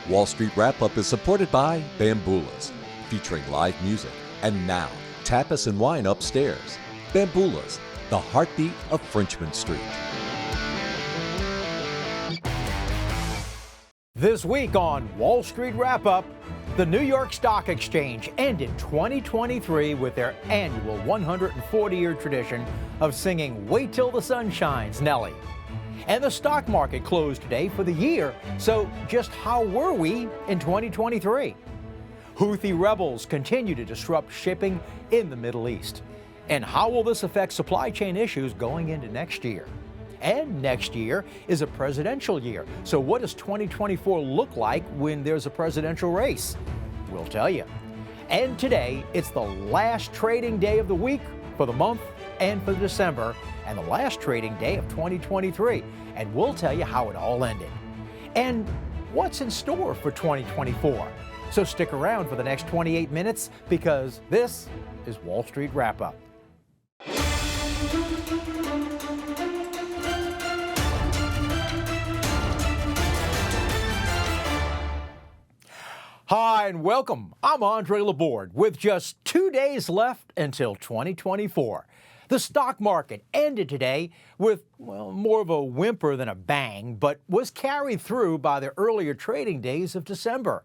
Wall Street Wrap-Up is supported by Bamboolas, featuring live music. And now, tapas and wine upstairs. Bamboolas, the heartbeat of Frenchman Street. This week on Wall Street Wrap-Up, the New York Stock Exchange ended 2023 with their annual 140-year tradition of singing "Wait Till the Sun Shines, Nellie." And the stock market closed today for the year, so just how were we in 2023? Houthi rebels continue to disrupt shipping in the Middle East. And how will this affect supply chain issues going into next year? And next year is a presidential year, so what does 2024 look like when there's a presidential race? We'll tell you. And today, it's the last trading day of the week for the month and for December, and the last trading day of 2023, and we'll tell you how it all ended. And what's in store for 2024? So stick around for the next 28 minutes, because this is Wall Street Wrap-Up. Hi and welcome. I'm Andre Laborde. With just 2 days left until 2024, the stock market ended today with, well, more of a whimper than a bang, but was carried through by the earlier trading days of December.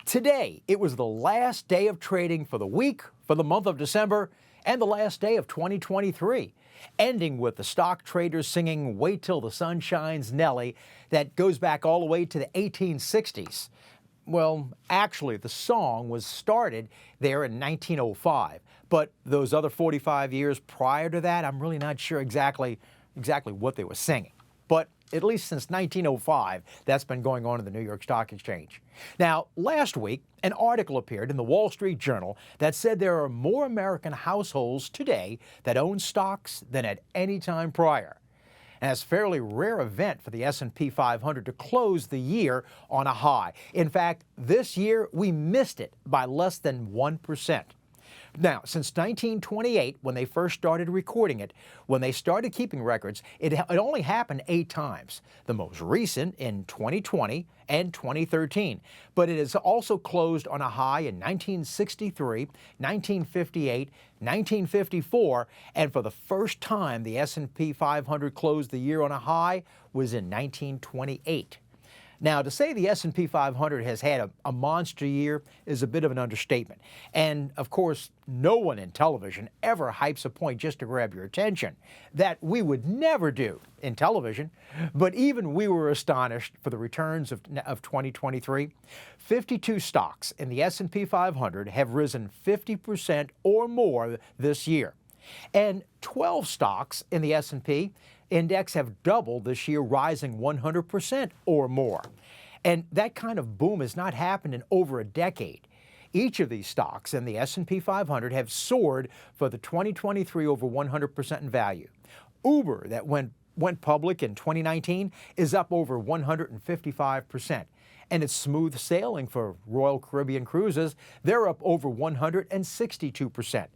Today, it was the last day of trading for the week, for the month of December, and the last day of 2023, ending with the stock traders singing "Wait Till the Sun Shines, Nellie" that goes back all the way to the 1860s. Well, actually, the song was started there in 1905, but those other 45 years prior to that, I'm really not sure exactly what they were singing. But at least since 1905, that's been going on in the New York Stock Exchange. Now, last week, an article appeared in the Wall Street Journal that said there are more American households today that own stocks than at any time prior. And it's a fairly rare event for the S&P 500 to close the year on a high. In fact, this year we missed it by less than 1%. Now, since 1928, when they first started recording it, when they started keeping records, it only happened 8 times. The most recent in 2020 and 2013. But it has also closed on a high in 1963, 1958, 1954, and for the first time the S&P 500 closed the year on a high was in 1928. Now, to say the S&P 500 has had a monster year is a bit of an understatement. And, of course, no one in television ever hypes a point just to grab your attention. That we would never do in television. But even we were astonished for the returns of 2023. 52 stocks in the S&P 500 have risen 50% or more this year. And 12 stocks in the S&P index have doubled this year, rising 100% or more. And that kind of boom has not happened in over a decade. Each of these stocks in the S&P 500 have soared for the 2023 over 100% in value. Uber, that went public in 2019, is up over 155%. And it's smooth sailing for Royal Caribbean Cruises. They're up over 162%.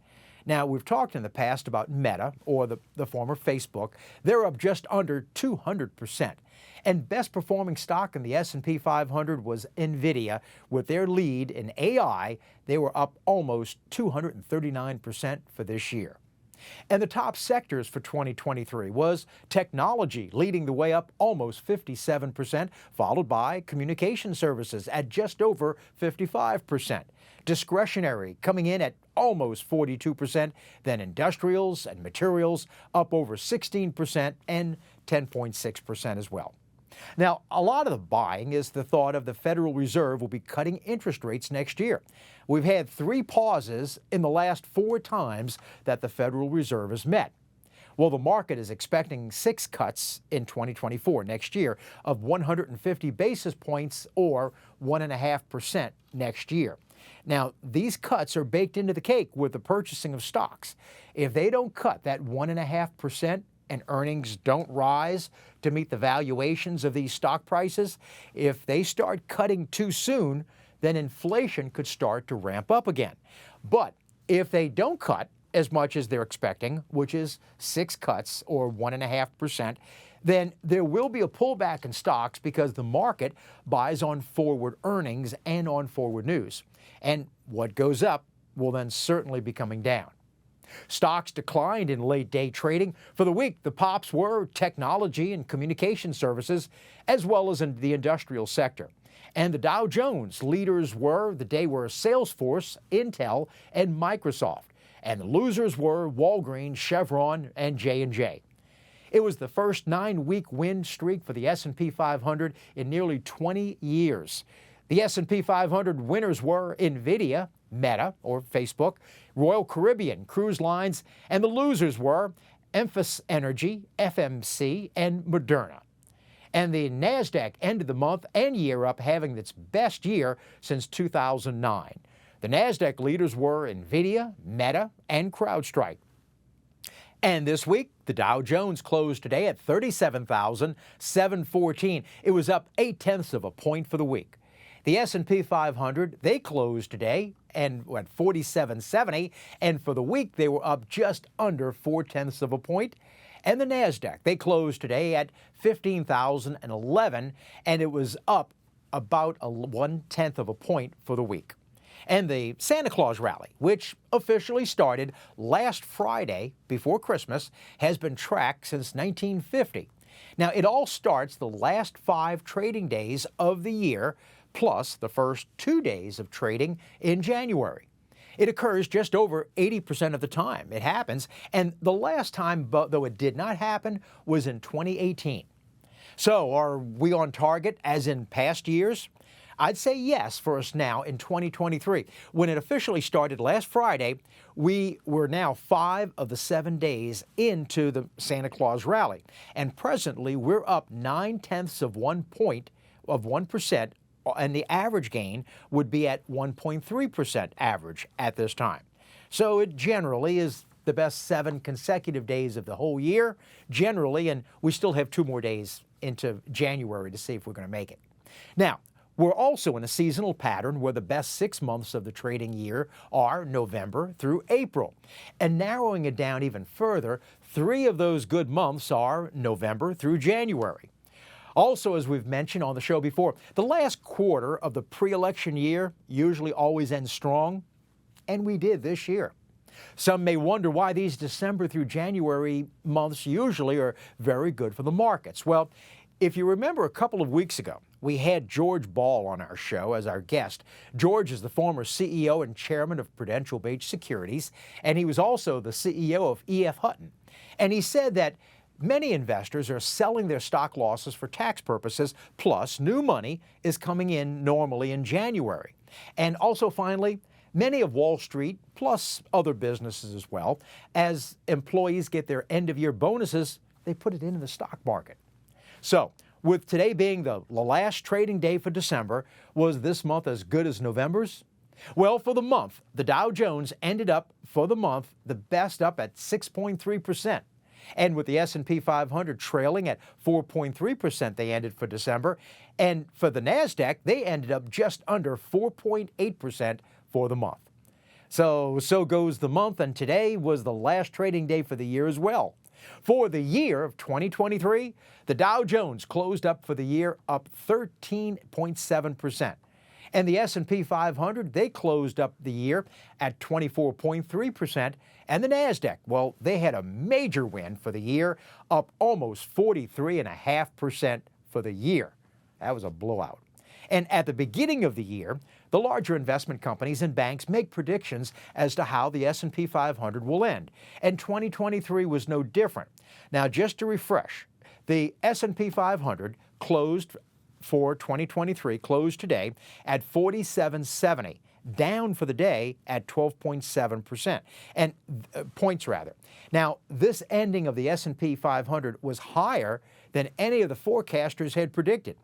Now, we've talked in the past about Meta, or the former Facebook. They're up just under 200%. And best performing stock in the S&P 500 was NVIDIA. With their lead in AI, they were up almost 239% for this year. And the top sectors for 2023 was technology, leading the way up almost 57%, followed by communication services at just over 55%. Discretionary coming in at almost 42%, then industrials and materials up over 16% and 10.6% as well. Now, a lot of the buying is the thought of the Federal Reserve will be cutting interest rates next year. We've had 3 pauses in the last 4 times that the Federal Reserve has met. Well, the market is expecting 6 cuts in 2024, next year, of 150 basis points or 1.5% next year. Now, these cuts are baked into the cake with the purchasing of stocks. If they don't cut that 1.5% and earnings don't rise to meet the valuations of these stock prices, if they start cutting too soon, then inflation could start to ramp up again. But if they don't cut as much as they're expecting, which is 6 cuts or 1.5%, then there will be a pullback in stocks because the market buys on forward earnings and on forward news. And what goes up will then certainly be coming down. Stocks declined in late day trading. For the week, the pops were technology and communication services, as well as in the industrial sector. And the Dow Jones leaders were Salesforce, Intel, and Microsoft. And the losers were Walgreens, Chevron, and J&J. It was the first 9-week win streak for the S&P 500 in nearly 20 years. The S&P 500 winners were NVIDIA, Meta, or Facebook, Royal Caribbean Cruise Lines, and the losers were Emphas Energy, FMC, and Moderna. And the NASDAQ ended the month and year up having its best year since 2009. The NASDAQ leaders were NVIDIA, Meta, and CrowdStrike. And this week, the Dow Jones closed today at 37,714. It was up 0.8 of a point for the week. The S&P 500, they closed today and went 4770, and for the week they were up just under 0.4 of a point. And the NASDAQ, they closed today at 15,011, and it was up about 0.1 of a point for the week. And the Santa Claus rally, which officially started last Friday before Christmas, has been tracked since 1950. Now, it all starts the last 5 trading days of the year, plus the first 2 days of trading in January. It occurs just over 80% of the time it happens, and the last time, though it did not happen, was in 2018. So are we on target as in past years? I'd say yes for us now in 2023. When it officially started last Friday, we were now 5 of the 7 days into the Santa Claus rally, and presently we're up 0.9 of 1%, and the average gain would be at 1.3% average at this time. So it generally is the best 7 consecutive days of the whole year, generally, and we still have 2 more days into January to see if we're going to make it. Now, we're also in a seasonal pattern where the best 6 months of the trading year are November through April. And narrowing it down even further, 3 of those good months are November through January. Also, as we've mentioned on the show before, the last quarter of the pre-election year usually always ends strong, and we did this year. Some may wonder why these December through January months usually are very good for the markets. Well, if you remember a couple of weeks ago, we had George Ball on our show as our guest. George is the former CEO and chairman of Prudential Beach Securities, and he was also the CEO of E.F. Hutton. And he said that many investors are selling their stock losses for tax purposes, plus new money is coming in normally in January. And also, finally, many of Wall Street, plus other businesses as well, as employees get their end-of-year bonuses, they put it into the stock market. So, with today being the last trading day for December, was this month as good as November's? Well, for the month, the Dow Jones ended up, for the month, the best up at 6.3%. And with the S&P 500 trailing at 4.3%, they ended for December. And for the NASDAQ, they ended up just under 4.8% for the month. So goes the month, and today was the last trading day for the year as well. For the year of 2023, the Dow Jones closed up for the year up 13.7%. And the S&P 500, they closed up the year at 24.3%. And the NASDAQ, well, they had a major win for the year, up almost 43.5% for the year. That was a blowout. And at the beginning of the year, the larger investment companies and banks make predictions as to how the S&P 500 will end. And 2023 was no different. Now, just to refresh, the S&P 500 closed for 2023, closed today at 4770, down for the day at 12.7%, and points rather. Now, this ending of the S&P 500 was higher than any of the forecasters had predicted.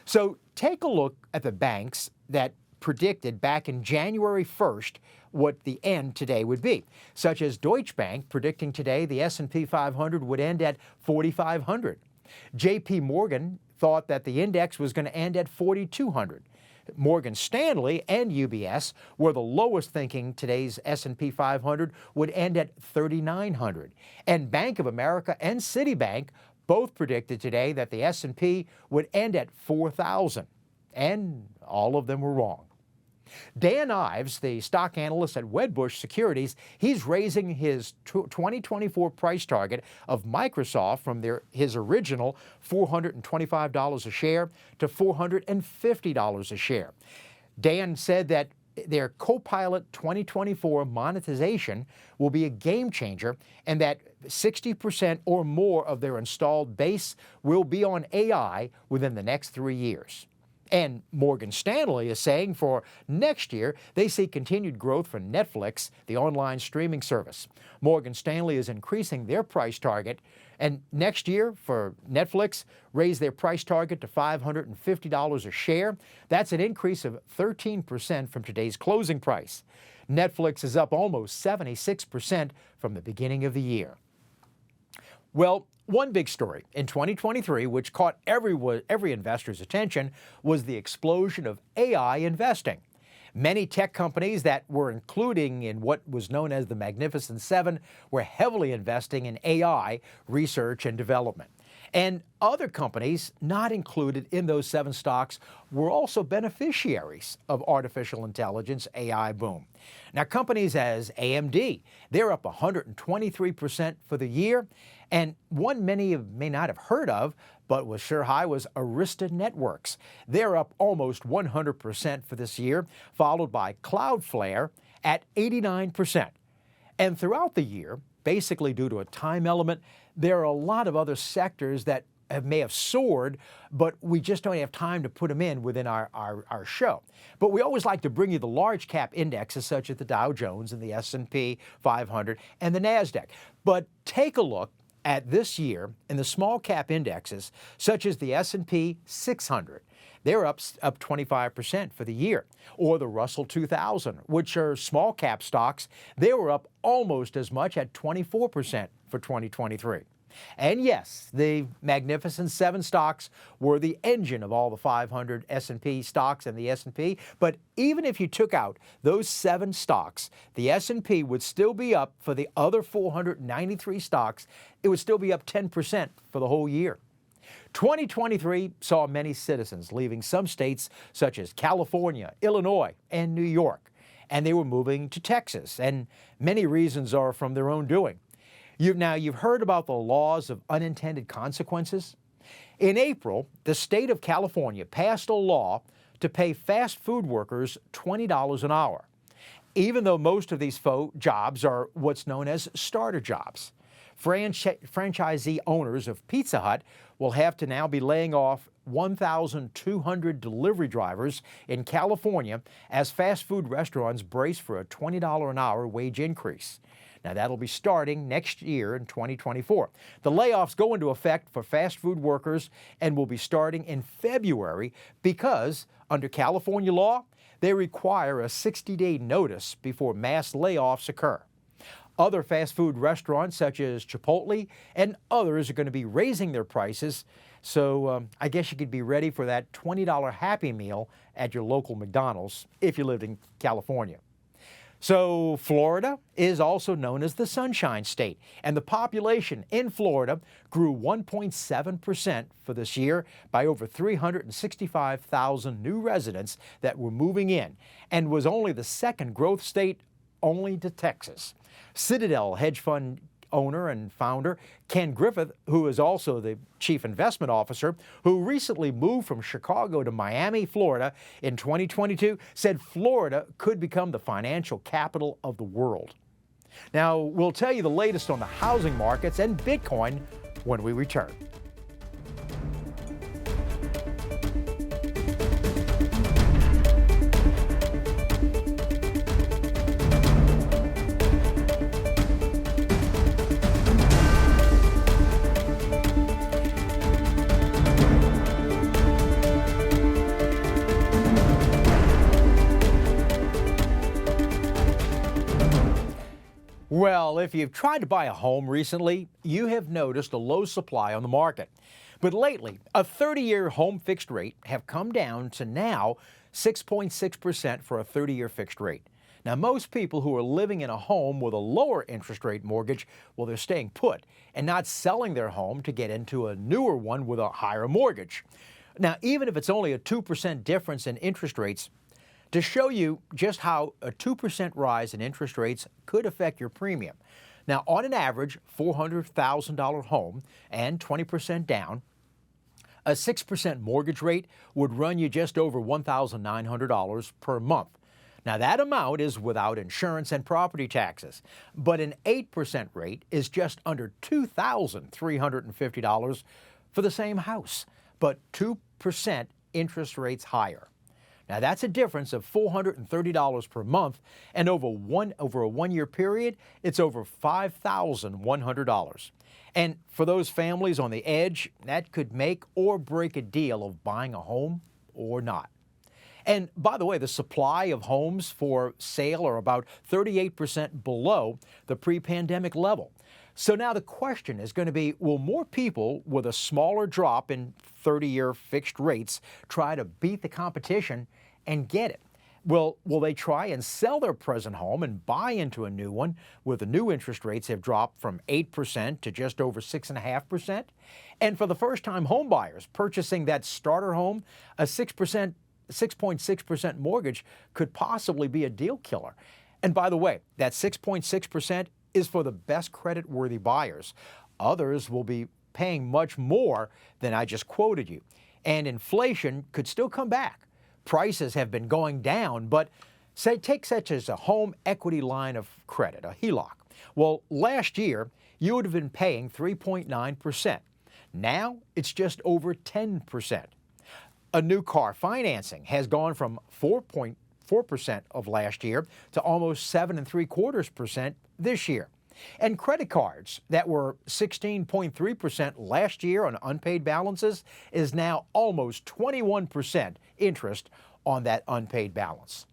So take a look at the banks that predicted back in January 1st what the end today would be, such as Deutsche Bank predicting today the S&P 500 would end at 4,500. J.P. Morgan thought that the index was going to end at 4,200. Morgan Stanley and UBS were the lowest thinking today's S&P 500 would end at 3,900. And Bank of America and Citibank Both predicted today that the S&P would end at 4,000, and all of them were wrong. Dan Ives, the stock analyst at Wedbush Securities, he's raising his 2024 price target of Microsoft from his original $425 a share to $450 a share. Dan said that their Copilot 2024 monetization will be a game changer and that 60% or more of their installed base will be on AI within the next 3 years. And Morgan Stanley is saying for next year, they see continued growth for Netflix, the online streaming service. Morgan Stanley is increasing their price target, and next year for Netflix, raise their price target to $550 a share. That's an increase of 13% from today's closing price. Netflix is up almost 76% from the beginning of the year. Well, one big story in 2023, which caught every investor's attention, was the explosion of AI investing. Many tech companies that were including in what was known as the Magnificent Seven were heavily investing in AI research and development. And other companies not included in those 7 stocks were also beneficiaries of artificial intelligence AI boom. Now, companies as AMD, they're up 123% for the year. And one many may not have heard of, but was sure high, was Arista Networks. They're up almost 100% for this year, followed by Cloudflare at 89%. And throughout the year, basically due to a time element, there are a lot of other sectors that may have soared, but we just don't have time to put them in within our show. But we always like to bring you the large cap indexes such as the Dow Jones and the S&P 500 and the NASDAQ. But take a look at this year in the small cap indexes such as the S&P 600. They're up 25% for the year. Or the Russell 2000, which are small cap stocks, they were up almost as much at 24% for 2023. And yes, the Magnificent Seven stocks were the engine of all the 500 S&P stocks and the S&P. But even if you took out those 7 stocks, the S&P would still be up for the other 493 stocks. It would still be up 10% for the whole year. 2023 saw many citizens leaving some states such as California, Illinois, and New York. And they were moving to Texas. And many reasons are from their own doing. You've heard about the laws of unintended consequences. In April, the state of California passed a law to pay fast food workers $20 an hour, even though most of these jobs are what's known as starter jobs. Franchisee owners of Pizza Hut will have to now be laying off 1,200 delivery drivers in California as fast food restaurants brace for a $20 an hour wage increase. Now, that'll be starting next year in 2024. The layoffs go into effect for fast food workers and will be starting in February because, under California law, they require a 60-day notice before mass layoffs occur. Other fast food restaurants, such as Chipotle and others, are going to be raising their prices. So I guess you could be ready for that $20 Happy Meal at your local McDonald's if you lived in California. So Florida is also known as the Sunshine State, and the population in Florida grew 1.7% for this year by over 365,000 new residents that were moving in, and was only the second growth state only to Texas. Citadel hedge fund owner and founder Ken Griffith, who is also the chief investment officer, who recently moved from Chicago to Miami, Florida in 2022, said Florida could become the financial capital of the world. Now, we'll tell you the latest on the housing markets and Bitcoin when we return. Well, if you've tried to buy a home recently, you have noticed a low supply on the market. But lately, a 30-year home fixed rate have come down to now 6.6% for a 30-year fixed rate. Now, most people who are living in a home with a lower interest rate mortgage, well, they're staying put and not selling their home to get into a newer one with a higher mortgage. Now, even if it's only a 2% difference in interest rates, to show you just how a 2% rise in interest rates could affect your premium. Now, on an average $400,000 home and 20% down, a 6% mortgage rate would run you just over $1,900 per month. Now, that amount is without insurance and property taxes, but an 8% rate is just under $2,350 for the same house, but 2% interest rates higher. Now, that's a difference of $430 per month, and over a one-year period, it's over $5,100. And for those families on the edge, that could make or break a deal of buying a home or not. And by the way, the supply of homes for sale are about 38% below the pre-pandemic level. So now the question is going to be, will more people with a smaller drop in 30-year fixed rates try to beat the competition and get it? Will they try and sell their present home and buy into a new one where the new interest rates have dropped from 8% to just over 6.5%? And for the first-time home buyers purchasing that starter home, a 6.6% mortgage could possibly be a deal killer. And by the way, that 6.6% is for the best credit-worthy buyers. Others will be paying much more than I just quoted you. And inflation could still come back. Prices have been going down, but take such as a home equity line of credit, a HELOC. Well, last year, you would have been paying 3.9%. Now, it's just over 10%. A new car financing has gone from 4.4% of last year to almost 7.75% this year. And credit cards that were 16.3% last year on unpaid balances is now almost 21% interest on that unpaid balance.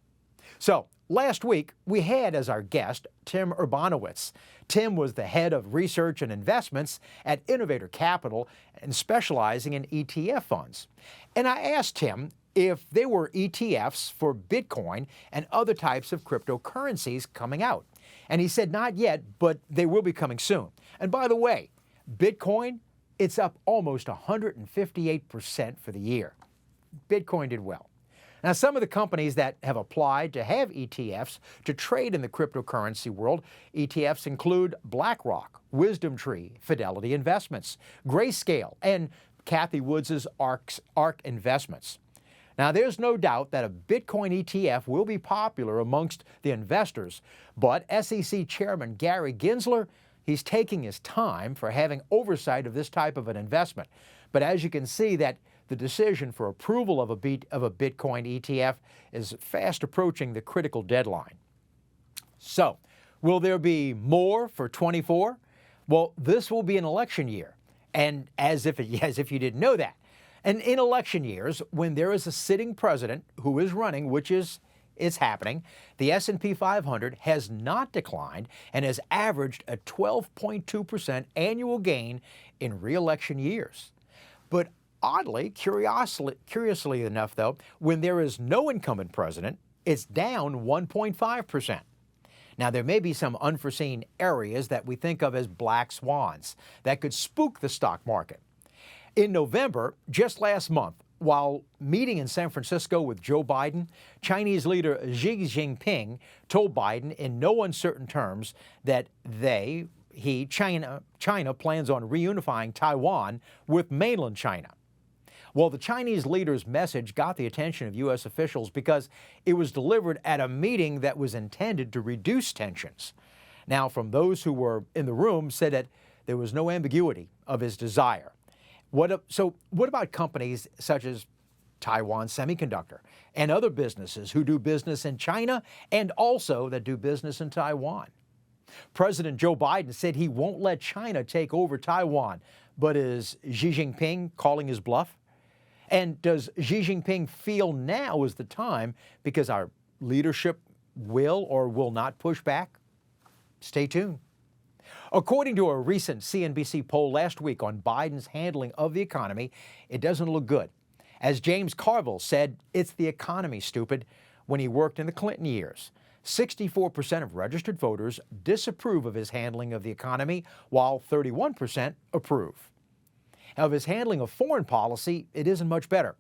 So last week, we had as our guest Tim Urbanowitz. Tim was the head of research and investments at Innovator Capital and specializing in ETF funds. And I asked him if there were ETFs for Bitcoin and other types of cryptocurrencies coming out. And he said not yet, but they will be coming soon. And by the way, Bitcoin, it's up almost 158% for the year. Bitcoin did well. Now, some of the companies that have applied to have ETFs to trade in the cryptocurrency world, ETFs include BlackRock, WisdomTree, Fidelity Investments, Grayscale, and Kathy Woods' ARK Investments. Now, there's no doubt that a Bitcoin ETF will be popular amongst the investors, but SEC Chairman Gary Gensler, he's taking his time for having oversight of this type of an investment. But as you can see, that the decision for approval of a Bitcoin ETF is fast approaching the critical deadline. So, will there be more for 24? Well, this will be an election year, and as if you didn't know that. And in election years, when there is a sitting president who is running, which is happening, the S&P 500 has not declined and has averaged a 12.2% annual gain in re-election years. But oddly, curiously enough, though, when there is no incumbent president, it's down 1.5%. Now, there may be some unforeseen areas that we think of as black swans that could spook the stock market. In November, just last month, while meeting in San Francisco with Joe Biden, Chinese leader Xi Jinping told Biden in no uncertain terms that China plans on reunifying Taiwan with mainland China. Well, the Chinese leader's message got the attention of U.S. officials because it was delivered at a meeting that was intended to reduce tensions. Now, from those who were in the room said that there was no ambiguity of his desire. So what about companies such as Taiwan Semiconductor and other businesses who do business in China and also that do business in Taiwan? President Joe Biden said he won't let China take over Taiwan, but is Xi Jinping calling his bluff? And does Xi Jinping feel now is the time because our leadership will or will not push back? Stay tuned. According to a recent CNBC poll last week on Biden's handling of the economy, it doesn't look good. As James Carville said, it's the economy, stupid, when he worked in the Clinton years. 64% of registered voters disapprove of his handling of the economy, while 31% approve. Of his handling of foreign policy, it isn't much better.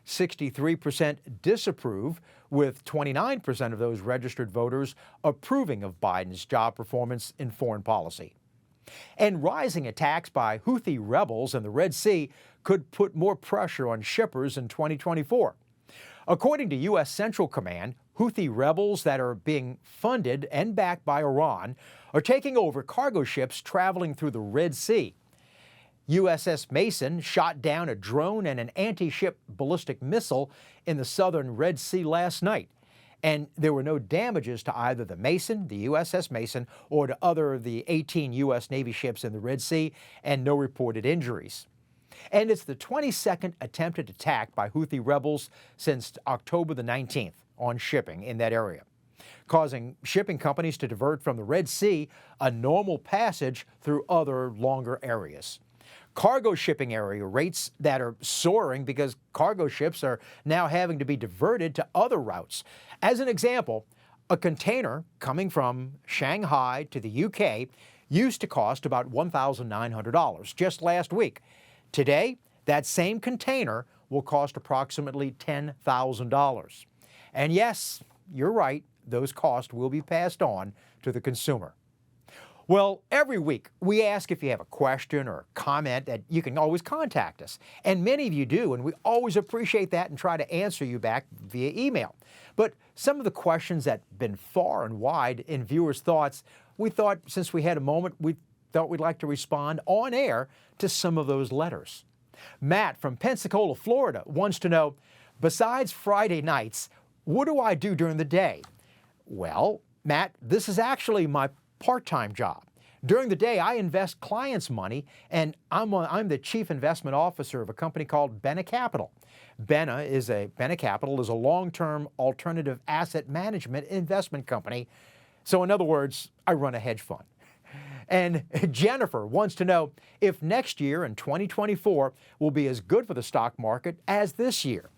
63% disapprove, with 29% of those registered voters approving of Biden's job performance in foreign policy. And rising attacks by Houthi rebels in the Red Sea could put more pressure on shippers in 2024. According to U.S. Central Command, Houthi rebels that are being funded and backed by Iran are taking over cargo ships traveling through the Red Sea. USS Mason shot down a drone and an anti-ship ballistic missile in the southern Red Sea last night. And there were no damages to either the Mason, the USS Mason, or to other of the 18 U.S. Navy ships in the Red Sea, and no reported injuries. And it's the 22nd attempted attack by Houthi rebels since October the 19th on shipping in that area, causing shipping companies to divert from the Red Sea a normal passage through other longer areas. Cargo shipping area rates that are soaring because cargo ships are now having to be diverted to other routes. As an example, a container coming from Shanghai to the UK used to cost about $1,900 just last week. Today, that same container will cost approximately $10,000. And yes, you're right, those costs will be passed on to the consumer. Well, every week we ask if you have a question or comment that you can always contact us. And many of you do, and we always appreciate that and try to answer you back via email. But some of the questions that have been far and wide in viewers' thoughts, we thought since we had a moment, we thought we'd like to respond on air to some of those letters. Matt from Pensacola, Florida wants to know, besides Friday nights, what do I do during the day? Well, Matt, this is actually my part-time job. During the day, I invest clients' money, and I'm the chief investment officer of a company called Benna Capital. Benna Capital is a long-term alternative asset management investment company. So in other words, I run a hedge fund. And Jennifer wants to know if next year in 2024 will be as good for the stock market as this year.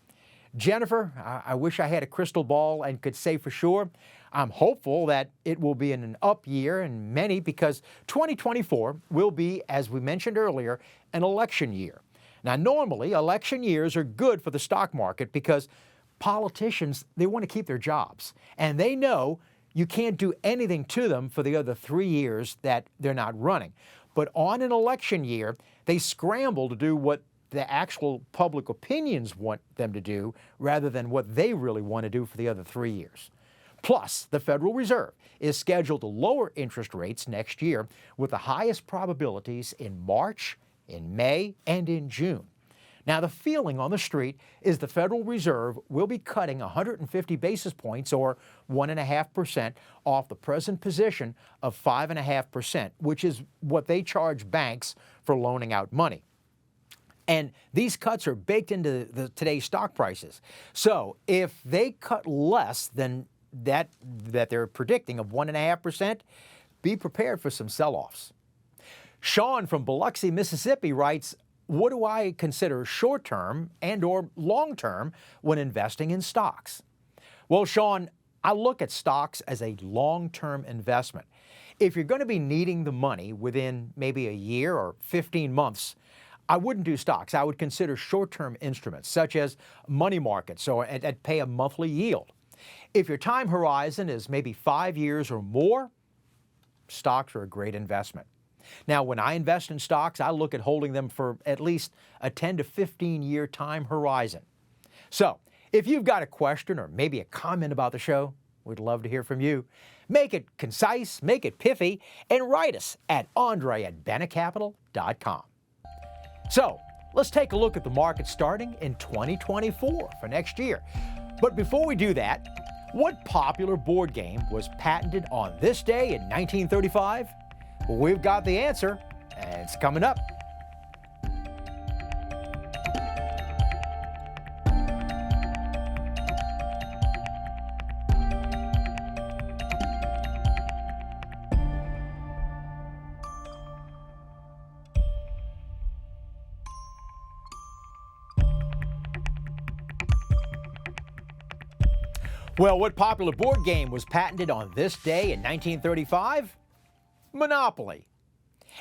Jennifer, I wish I had a crystal ball and could say for sure. I'm hopeful that it will be an up year in many because 2024 will be, as we mentioned earlier, an election year. Now, normally, election years are good for the stock market because politicians, they want to keep their jobs. And they know you can't do anything to them for the other 3 years that they're not running. But on an election year, they scramble to do what the actual public opinions want them to do rather than what they really want to do for the other 3 years. Plus, the Federal Reserve is scheduled to lower interest rates next year with the highest probabilities in March, in May, and in June. Now, the feeling on the street is the Federal Reserve will be cutting 150 basis points or 1.5% off the present position of 5.5%, which is what they charge banks for loaning out money. And these cuts are baked into today's stock prices. So if they cut less than that they're predicting of 1.5%, be prepared for some sell-offs. Sean from Biloxi, Mississippi writes, what do I consider short-term and or long-term when investing in stocks? Well, Sean, I look at stocks as a long-term investment. If you're going to be needing the money within maybe a year or 15 months, I wouldn't do stocks. I would consider short-term instruments such as money markets or that pay a monthly yield. If your time horizon is maybe 5 years or more, stocks are a great investment. Now, when I invest in stocks, I look at holding them for at least a 10 to 15 year time horizon. So, if you've got a question or maybe a comment about the show, we'd love to hear from you. Make it concise, make it pithy, and write us at andre@bennacapital.com. So, let's take a look at the market starting in 2024 for next year. But before we do that, what popular board game was patented on this day in 1935? Well, we've got the answer, and it's coming up. Well, what popular board game was patented on this day in 1935? Monopoly.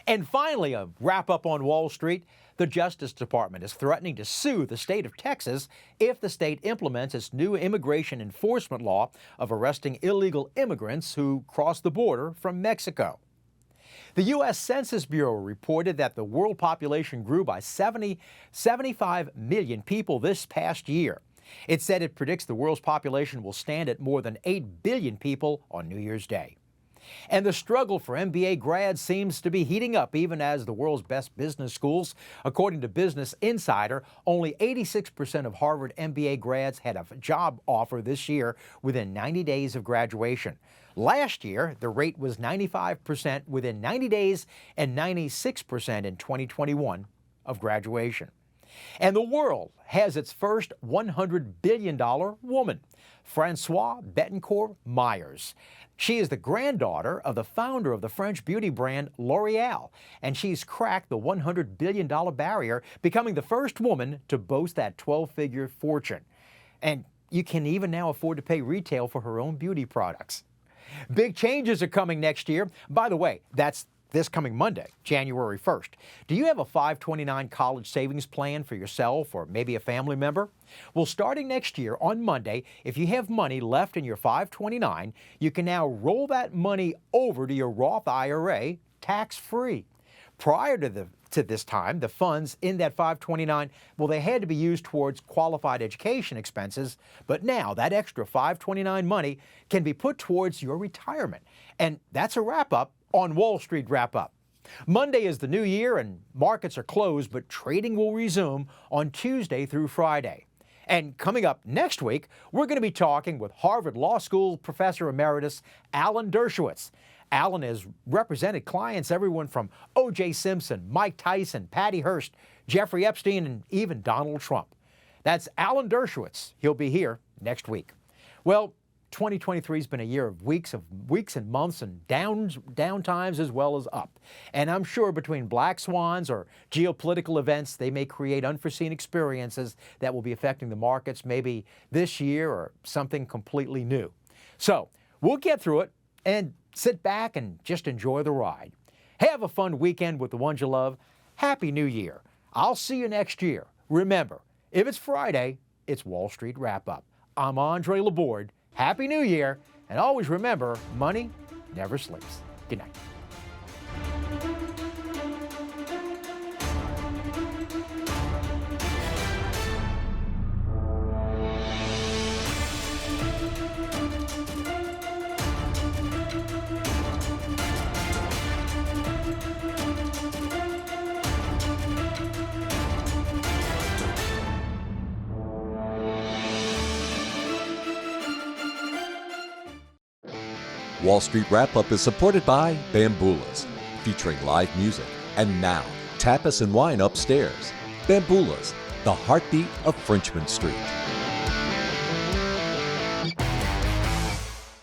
And finally, a wrap up on Wall Street. The Justice Department is threatening to sue the state of Texas if the state implements its new immigration enforcement law of arresting illegal immigrants who cross the border from Mexico. The U.S. Census Bureau reported that the world population grew by 75 million people this past year. It said it predicts the world's population will stand at more than 8 billion people on New Year's Day. And the struggle for MBA grads seems to be heating up even as the world's best business schools. According to Business Insider, only 86% of Harvard MBA grads had a job offer this year within 90 days of graduation. Last year, the rate was 95% within 90 days and 96% in 2021 of graduation. And the world has its first $100 billion woman, Françoise Bettencourt Myers. She is the granddaughter of the founder of the French beauty brand L'Oreal, and she's cracked the $100 billion barrier, becoming the first woman to boast that 12-figure fortune. And you can even now afford to pay retail for her own beauty products. Big changes are coming next year. By the way, that's this coming Monday, January 1st. Do you have a 529 college savings plan for yourself or maybe a family member? Well, starting next year on Monday, if you have money left in your 529, you can now roll that money over to your Roth IRA tax-free. Prior to this time, the funds in that 529, well, they had to be used towards qualified education expenses, but now that extra 529 money can be put towards your retirement. And that's a wrap-up on Wall Street Wrap-Up. Monday is the new year and markets are closed, but trading will resume on Tuesday through Friday. And coming up next week, we're going to be talking with Harvard Law School Professor Emeritus Alan Dershowitz. Alan has represented clients everyone from O.J. Simpson, Mike Tyson, Patty Hearst, Jeffrey Epstein, and even Donald Trump. That's Alan Dershowitz. He'll be here next week. Well, 2023 has been a year of weeks and months and down times as well as up. And I'm sure between black swans or geopolitical events, they may create unforeseen experiences that will be affecting the markets maybe this year or something completely new. So we'll get through it and sit back and just enjoy the ride. Have a fun weekend with the ones you love. Happy New Year. I'll see you next year. Remember, if it's Friday, it's Wall Street Wrap-Up. I'm Andre Laborde. Happy New Year, and always remember, money never sleeps. Good night. Wall Street Wrap-Up is supported by Bamboolas, featuring live music. And now, tapas and wine upstairs. Bamboolas, the heartbeat of Frenchman Street.